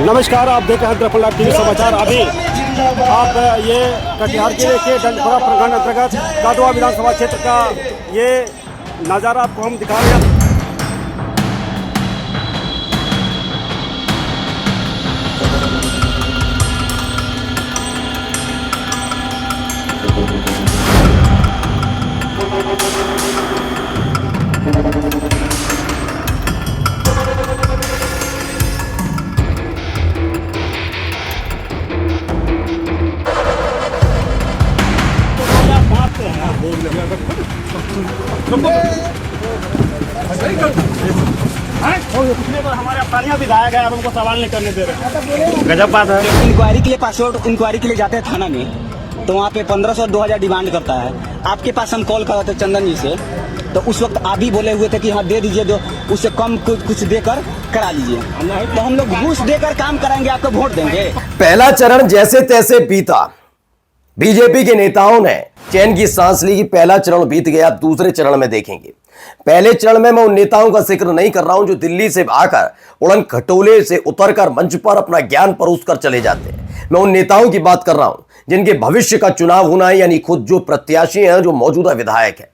नमस्कार, आप देख रहे हैं दर्पण लाइव टीवी समाचार। अभी आप ये कटिहार जिले के डंडखोरा प्रखंड अंतर्गत काटवा विधानसभा क्षेत्र का ये नज़ारा आपको हम दिखा रहे हैं। हमारे पानिया विधायक है, अब हमको सवाल नहीं करने दे रहे। गजब बात है। इंक्वायरी के लिए पासपोर्ट इंक्वायरी के लिए जाते हैं थाना में, तो वहाँ पे 1500-2000 डिमांड करता है। आपके पास हम कॉल कर रहे थे चंदन जी से, तो उस वक्त आप भी बोले हुए थे कि हाँ दे दीजिए, जो उससे कम कुछ देकर करा लीजिए। तो हम लोग घूस देकर काम कराएंगे, आपको वोट देंगे। पहला चरण जैसे तैसे बीता, बीजेपी के नेताओं ने चैन की सांस ली कि पहला चरण बीत गया, दूसरे चरण में देखेंगे। पहले चरण में मैं उन नेताओं का जिक्र नहीं कर रहा हूं जो दिल्ली से आकर उड़न खटोले से उतरकर मंच पर अपना ज्ञान परोसकर चले जाते हैं। मैं उन नेताओं की बात कर रहा हूं जिनके भविष्य का चुनाव होना है, यानी खुद जो प्रत्याशी हैं, जो मौजूदा विधायक हैं।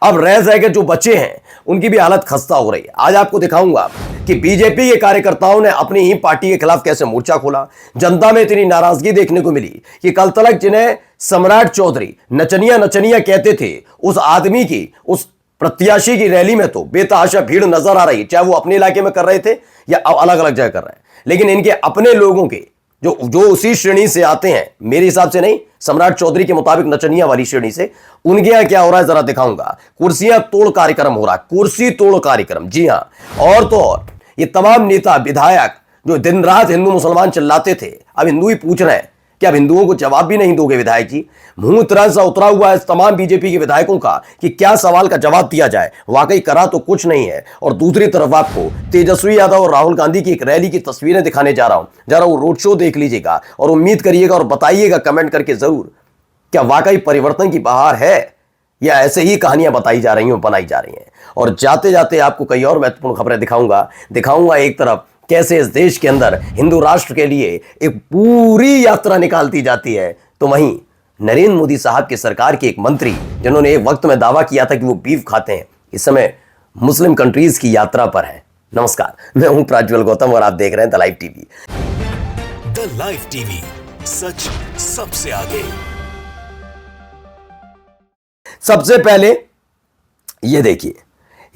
अब रह के जो बच्चे हैं उनकी भी हालत खस्ता हो रही है। आज आपको दिखाऊंगा कि बीजेपी के कार्यकर्ताओं ने अपनी ही पार्टी के खिलाफ कैसे मोर्चा खोला। जनता में इतनी नाराजगी देखने को मिली कि कल तक जिन्हें सम्राट चौधरी नचनिया कहते थे, उस आदमी की, उस प्रत्याशी की रैली में तो बेतहाशा भीड़ नजर आ रही, चाहे वो अपने इलाके में कर रहे थे या अलग अलग जगह कर रहे हैं। लेकिन इनके अपने लोगों के जो उसी श्रेणी से आते हैं, मेरे हिसाब से नहीं, सम्राट चौधरी के मुताबिक नचनिया वाली श्रेणी से, उनके यहां क्या हो रहा है जरा दिखाऊंगा। कुर्सियां तोड़ कार्यक्रम हो रहा है, कुर्सी तोड़ कार्यक्रम। जी हां, और तो और ये तमाम नेता विधायक जो दिन रात हिंदू मुसलमान चिल्लाते थे, अब हिंदू ही पूछ रहे हैं कि अब हिंदुओं को जवाब भी नहीं दोगे विधायक जी। मुंह तरह सा उतरा हुआ है तमाम बीजेपी के विधायकों का कि क्या सवाल का जवाब दिया जाए, वाकई करा तो कुछ नहीं है। और दूसरी तरफ आपको तेजस्वी यादव और राहुल गांधी की एक रैली की तस्वीरें दिखाने जा रहा हूं, जरा वो रोड शो देख लीजिएगा और उम्मीद करिएगा और बताइएगा कमेंट करके जरूर, क्या वाकई परिवर्तन की बहार है या ऐसे ही कहानियां बताई जा रही हैं, बनाई जा रही हैं। और जाते जाते आपको कई और महत्वपूर्ण खबरें दिखाऊंगा। एक तरफ कैसे इस देश के अंदर हिंदू राष्ट्र के लिए एक पूरी यात्रा निकालती जाती है, तो वहीं नरेंद्र मोदी साहब की सरकार के एक मंत्री जिन्होंने एक वक्त में दावा किया था कि वो बीफ खाते हैं, इस समय मुस्लिम कंट्रीज की यात्रा पर है। नमस्कार, मैं हूं प्राज्वल गौतम और आप देख रहे हैं the live TV. The live TV, सच सबसे आगे। सबसे पहले ये देखिए,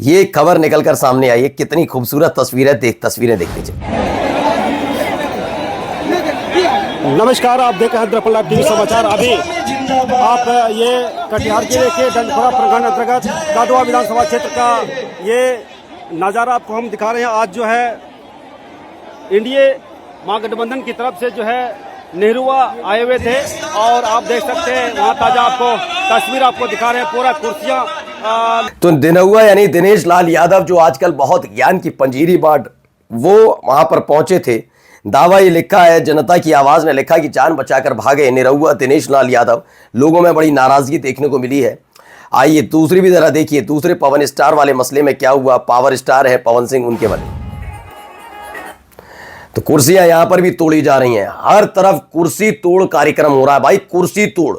ये खबर निकलकर सामने आई है, कितनी खूबसूरत तस्वीर है, तस्वीरें देख लीजिए। नमस्कार, आप देख रहे हैं दर्पण लाइव टीवी समाचार। अभी आप ये कटिहार जिले के डंडखोरा प्रखंड अंतर्गत काटवा विधानसभा क्षेत्र का ये नज़ारा आपको हम दिखा रहे हैं। आज जो है इंडिया महागठबंधन की तरफ से जो है नेहरूआ आए हुए थे, और आप देख सकते हैं वहाँ ताजा आपको तस्वीर आपको दिखा रहे हैं। पूरा कुर्सियाँ तो नेहरूआ यानी दिनेश लाल यादव, जो आजकल बहुत ज्ञान की पंजीरी बांट, वो वहां पर पहुंचे थे। दावा ये लिखा है, जनता की आवाज ने लिखा कि जान बचाकर भागे नेहरूआ दिनेश लाल यादव। लोगों में बड़ी नाराजगी देखने को मिली है। आइए दूसरी भी जरा देखिए, दूसरे पवन स्टार वाले मसले में क्या हुआ। पावर स्टार है पवन सिंह, उनके वाले तो कुर्सियां यहां पर भी तोड़ी जा रही हैं। हर तरफ कुर्सी तोड़ कार्यक्रम हो रहा है भाई, कुर्सी तोड़।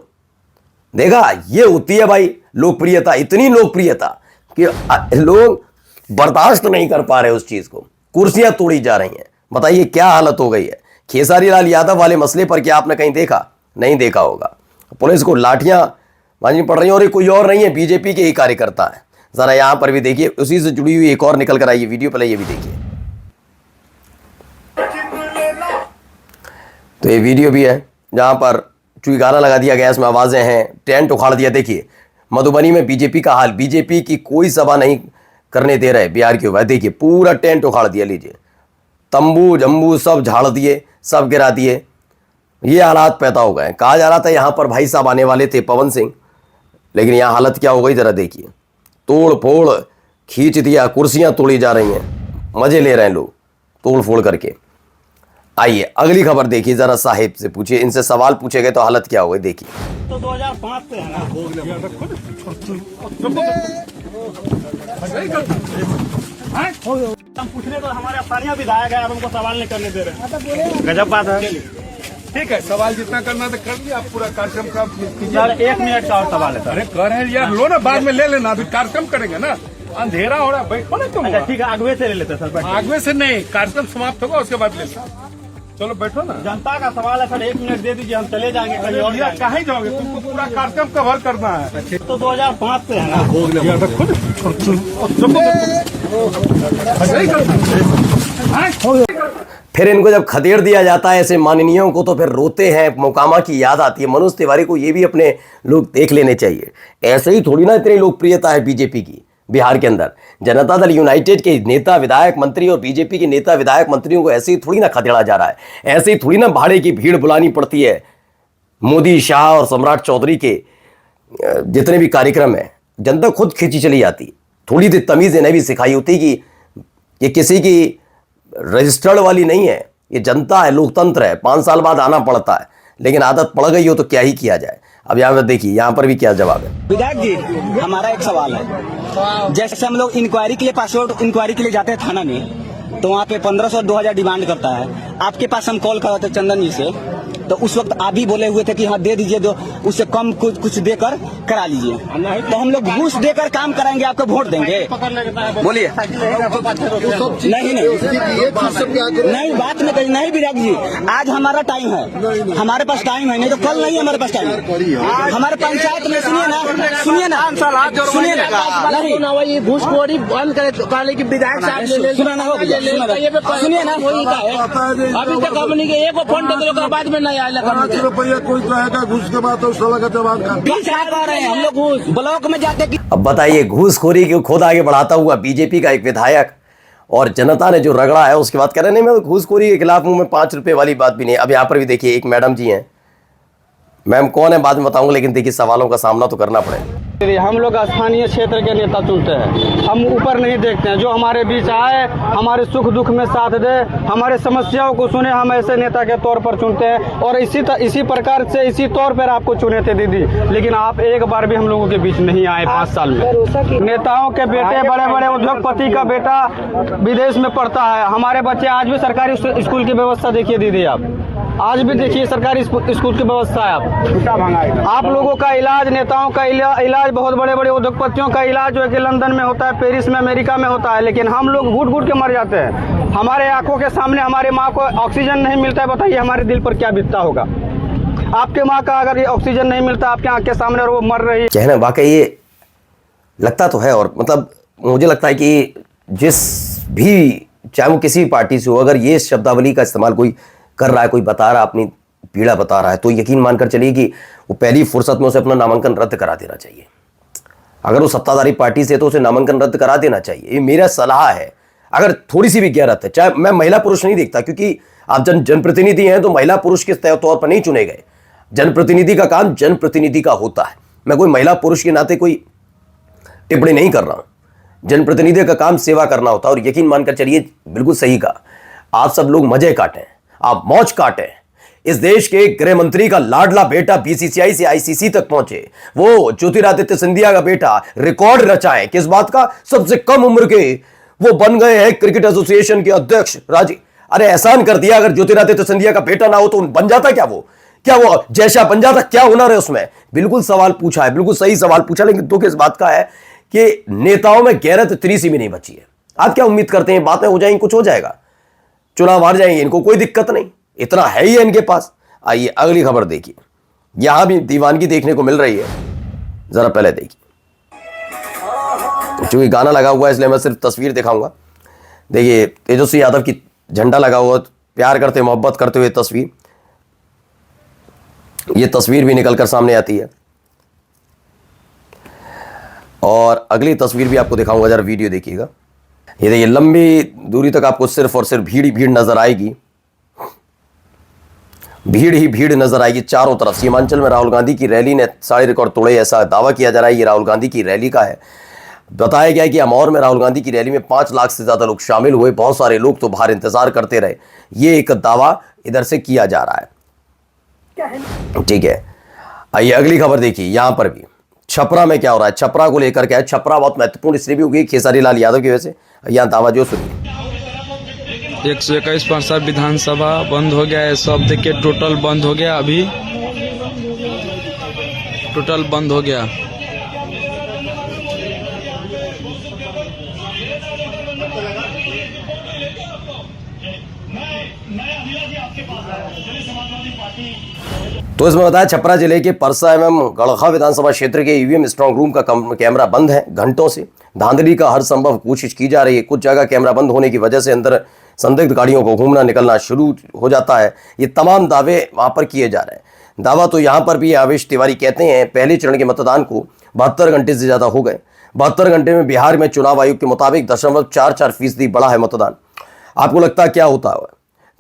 देखा, ये होती है भाई लोकप्रियता, इतनी लोकप्रियता कि लोग बर्दाश्त नहीं कर पा रहे उस चीज को। कुर्सियां तोड़ी जा रही हैं, बताइए क्या हालत हो गई है। खेसारी लाल यादव वाले मसले पर क्या आपने कहीं देखा? नहीं देखा होगा। पुलिस को लाठियां मांझनी पड़ रही हैं, और ये कोई और नहीं है, बीजेपी के ही कार्यकर्ता है। जरा यहां पर भी देखिए, उसी से जुड़ी हुई एक और निकल कर आई है वीडियो, पहले ये भी देखिए। तो ये वीडियो भी है जहां पर चूंकि गाना लगा दिया गया, इसमें आवाजें हैं, टेंट उखाड़ दिया। देखिए मधुबनी में बीजेपी का हाल, बीजेपी की कोई सभा नहीं करने दे रहे बिहार के ऊपर। देखिए पूरा टेंट उखाड़ दिया, लीजिए, तंबू जम्बू सब झाड़ दिए, सब गिरा दिए। ये हालात पैदा हो गए। कहा जा रहा था यहां पर भाई साहब आने वाले थे, पवन सिंह, लेकिन यहां हालत क्या हो गई जरा देखिए। तोड़ फोड़ खींच दिया, कुर्सियां तोड़ी जा रही हैं, मजे ले रहे हैं लोग तोड़ फोड़ करके। आइए अगली खबर देखिए, जरा साहिब से पूछिए, इनसे सवाल पूछे गए तो हालत क्या हो गई देखिए। तो 2005 से है ना। हम पूछने तो हमारे स्थानीय विधायक है, आप हमको सवाल नहीं करने दे रहे। गजब बात है। ठीक है, सवाल जितना करना तो कर लिया, आप पूरा कार्यक्रम का कीजिए। सर 1 मिनट का और सवाल है सर। अरे कर रहे हैं यार, लो ना, बाद में ले लेना, अभी कार्यक्रम करेंगे ना, अंधेरा हो रहा है, बैठो ना तुम। अच्छा ठीक है, आगवे से ले लेते हैं सर। आगवे से नहीं, कार्यक्रम समाप्त होगा उसके बाद ले लो। चलो बैठो ना। जनता का सवाल है सर, 1 मिनट दे दीजिए, हम चले जाएंगे कहीं और जाएंगे। कहीं जाओगे, तुमको पूरा कार्यक्रम कवर करना है। तो 2005 से है ना। फिर इनको जब खदेड़ दिया जाता है ऐसे माननीयों को तो फिर रोते हैं, मोकामा की याद आती है। मनोज तिवारी को ये भी अपने लोग देख लेने चाहिए। ऐसे ही थोड़ी ना इतनी लोकप्रियता है बीजेपी की बिहार के अंदर। जनता दल यूनाइटेड के नेता विधायक मंत्री और बीजेपी के नेता विधायक मंत्रियों को ऐसे ही थोड़ी ना खदेड़ा जा रहा है, ऐसे ही थोड़ी ना भाड़े की भीड़ बुलानी पड़ती है। मोदी, शाह और सम्राट चौधरी के जितने भी कार्यक्रम है जनता खुद खींची चली जाती। थोड़ी सी तमीज़ इन्हें भी सिखाई होती कि ये किसी की रजिस्टर्ड वाली नहीं है, ये जनता है, लोकतंत्र है। 5 साल बाद आना पड़ता है, लेकिन आदत पड़ गई हो तो क्या ही किया जाए। अब यहाँ पर देखिए, यहाँ पर भी क्या जवाब है। विधायक जी, हमारा एक सवाल है। जैसे हम लोग इंक्वायरी के लिए, पासपोर्ट इंक्वायरी के लिए जाते हैं थाना में, तो वहाँ पे 1500 2000 डिमांड करता है। आपके पास हम कॉल कराते चंदन जी से, तो उस वक्त आप भी बोले हुए थे कि हाँ दे दीजिए, जो उससे कम कुछ देकर करा लीजिए। तो हम लोग घूस देकर काम कराएंगे, आपको वोट देंगे? बोलिए। नहीं नहीं, बात में कहीं नहीं विधायक जी, आज हमारा टाइम है, हमारे पास टाइम है, नहीं तो कल नहीं हमारे पास टाइम है। हमारे पंचायत में सुनिए ना, सुनिए ना, नहीं घूसखोरी बंद करे कि विधायक साहब सुनाना हो, सुनिए ना, अभी तक हमने के एक फंड के बाद में नहीं आया। 5 रुपया कोई कहेगा घूस के बाद तो साला का जवाब रहे हैं हम लोग घूस ब्लॉक में जाते। अब बताइए, घूसखोरी को खुद आगे बढ़ाता हुआ बीजेपी का एक विधायक और जनता ने जो रगड़ा है उसके बाद कह रहे नहीं मैं तो घूसखोरी के खिलाफ हूं, मैं 5 रुपए वाली बात भी नहीं। अब यहाँ पर भी देखिए, एक मैडम जी हैं, मैम कौन है बाद में बताऊंगा, लेकिन देखिए सवालों का सामना तो करना पड़ेगा। हम लोग स्थानीय क्षेत्र के नेता चुनते हैं, हम ऊपर नहीं देखते हैं। जो हमारे बीच आए, हमारे सुख दुख में साथ दे, हमारे समस्याओं को सुने, हम ऐसे नेता के तौर पर चुनते हैं। और इसी प्रकार से इसी तौर पर आपको चुने थे दीदी, लेकिन आप एक बार भी हम लोगों के बीच नहीं आए 5 साल में। नेताओं के बेटे, बड़े बड़े उद्योगपति का बेटा विदेश में पढ़ता है, हमारे बच्चे आज भी सरकारी स्कूल की व्यवस्था देखिए दीदी, आप आज भी देखिए सरकारी स्कूल की व्यवस्था है। आप लोगों का इलाज, नेताओं का इलाज, बहुत बड़े बड़े उद्योगपतियों का इलाज जो है कि लंदन में होता है, पेरिस में, अमेरिका में होता है, लेकिन हम लोग घुट घुट के मर जाते हैं। हमारे आंखों के सामने हमारी माँ को ऑक्सीजन नहीं मिलता है, बताइए हमारे दिल पर क्या बीतता होगा। आपके माँ का अगर ये ऑक्सीजन नहीं मिलता आपके आंख के सामने और वो मर रही है, कहना वाकई ये लगता तो है। और मतलब मुझे लगता है कि जिस भी, चाहे वो किसी भी पार्टी से हो, अगर ये शब्दावली का इस्तेमाल कोई कर रहा है, कोई बता रहा है, अपनी पीड़ा बता रहा है, तो यकीन मानकर चलिए कि वो पहली फुर्सत में उसे अपना नामांकन रद्द करा देना चाहिए। अगर वो सत्ताधारी पार्टी से तो उसे नामांकन रद्द करा देना चाहिए, ये मेरा सलाह है। अगर थोड़ी सी भी गैरत है, चाहे मैं महिला पुरुष नहीं देखता, क्योंकि आप जनप्रतिनिधि हैं तो महिला पुरुष के तौर पर नहीं चुने गए। जनप्रतिनिधि का काम जनप्रतिनिधि का होता है। मैं कोई महिला पुरुष के नाते कोई टिप्पणी नहीं कर रहा हूं। जनप्रतिनिधि का काम सेवा करना होता है। और यकीन मानकर चलिए, बिल्कुल सही कहा, आप सब लोग मजे काटें, आप मौज काटें। इस देश के गृह मंत्री का लाडला बेटा बीसीसीआई से आईसीसी तक पहुंचे, वो ज्योतिरादित्य सिंधिया का बेटा रिकॉर्ड रचाए। किस बात का? सबसे कम उम्र के वो बन गए हैं क्रिकेट एसोसिएशन के अध्यक्ष। अरे एहसान कर दिया, अगर ज्योतिरादित्य सिंधिया का बेटा ना हो तो बन जाता क्या वो जैसा बन जाता? क्या हुनर है उसमें? बिल्कुल सवाल पूछा है, बिल्कुल सही सवाल पूछा। लेकिन दुख इस बात का है कि नेताओं में गैरत इतनी सी भी नहीं बची है। आप क्या उम्मीद करते हैं बातें हो जाएंगी, कुछ हो जाएगा, चुनाव हार जाएंगे, इनको कोई दिक्कत नहीं, इतना है ही है इनके पास। आइए अगली खबर देखिए, यहां भी दीवानगी देखने को मिल रही है। जरा पहले देखिए, चूंकि गाना लगा हुआ है इसलिए मैं सिर्फ तस्वीर दिखाऊंगा। देखिए तेजस्वी यादव की झंडा लगा हुआ, प्यार करते मोहब्बत करते हुए तस्वीर, ये तस्वीर भी निकलकर सामने आती है। और अगली तस्वीर भी आपको दिखाऊंगा, जरा वीडियो देखिएगा। ये देखिए, लंबी दूरी तक आपको सिर्फ और सिर्फ भीड़ ही भीड़ नजर आएगी, भीड़ ही भीड़ नजर आएगी चारों तरफ। सीमांचल में राहुल गांधी की रैली ने सारे रिकॉर्ड तोड़े, ऐसा दावा किया जा रहा है। ये राहुल गांधी की रैली का है। बताया गया है कि अमौर में राहुल गांधी की रैली में 5 लाख से ज्यादा लोग शामिल हुए। बहुत सारे लोग तो बाहर इंतजार करते रहे। ये एक दावा इधर से किया जा रहा है, ठीक है। आइए अगली खबर देखिए, यहां पर भी छपरा में क्या हो रहा है, छपरा को लेकर क्या है। छपरा बहुत महत्वपूर्ण इसलिए भी हो गई खेसारी लाल यादव की वजह से। यहाँ दावा जो सुनिए। 121 परसा विधानसभा बंद हो गया है, सब देखिए टोटल बंद हो गया, अभी टोटल बंद हो गया। तो इसमें बताया छपरा जिले के परसा एवं गड़खा विधानसभा क्षेत्र के ईवीएम स्ट्रांग रूम का कैमरा बंद है घंटों से। धांधली का हर संभव कोशिश की जा रही है। कुछ जगह कैमरा बंद होने की वजह से अंदर संदिग्ध गाड़ियों को घूमना निकलना शुरू हो जाता है। ये तमाम दावे वहां पर किए जा रहे हैं। दावा तो यहाँ पर भी आवेश तिवारी कहते हैं पहले चरण के मतदान को 72 घंटे से ज्यादा हो गए। 72 घंटे में बिहार में चुनाव आयोग के मुताबिक 0.44% बढ़ा है मतदान। आपको लगता है क्या होता है?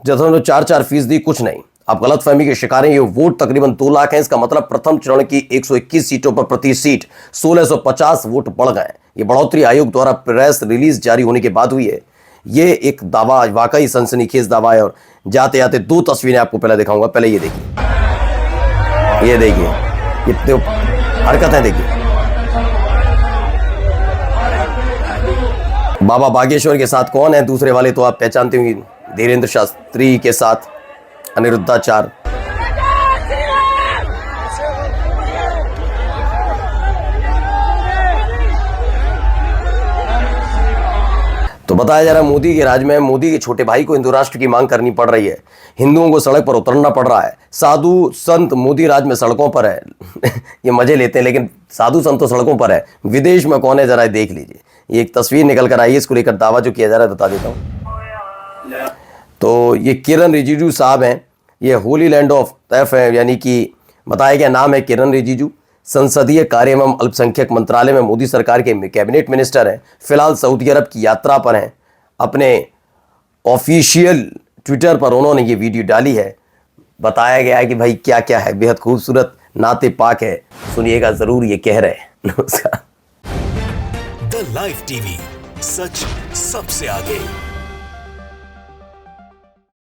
0.44% कुछ नहीं। आप गलतफहमी के शिकार हैं। ये वोट तकरीबन 2 लाख हैं। इसका मतलब प्रथम चरण की 121 सीटों पर प्रति सीट 1650 वोट बढ़ गए। ये बढ़ोतरी आयोग द्वारा प्रेस रिलीज जारी होने के बाद हुई है। ये एक दावा वाकई सनसनीखेज दावा है। और जाते जाते 2 तस्वीरें आपको पहले दिखाऊंगा। पहले ये देखिए, ये देखिए, ये हरकतें देखिए। बाबा बागेश्वर के साथ कौन है? दूसरे वाले तो आप पहचानते होंगे, धीरेन्द्र शास्त्री के साथ अनिरुद्धाचार्य। तो बताया जा रहा है मोदी के राज में मोदी के छोटे भाई को हिंदू राष्ट्र की मांग करनी पड़ रही है। हिंदुओं को सड़क पर उतरना पड़ रहा है। साधु संत मोदी राज में सड़कों पर है। ये मजे लेते हैं, लेकिन साधु संत तो सड़कों पर है। विदेश में कौन है जरा देख लीजिए। ये एक तस्वीर निकल कर आई है। इसको लेकर दावा जो किया जा रहा है बता देता हूं। तो ये किरण रिजिजू साहब हैं। ये होली लैंड ऑफ तैफ है, यानी कि बताया गया नाम है किरण रिजिजू। संसदीय कार्य एवं अल्पसंख्यक मंत्रालय में मोदी सरकार के कैबिनेट मिनिस्टर हैं। फिलहाल सऊदी अरब की यात्रा पर हैं। अपने ऑफिशियल ट्विटर पर उन्होंने ये वीडियो डाली है। बताया गया है कि भाई क्या क्या है, बेहद खूबसूरत नाते पाक है। सुनिएगा जरूर ये कह रहे हैं। नमस्कार। द लाइव टीवी, सच सबसे आगे।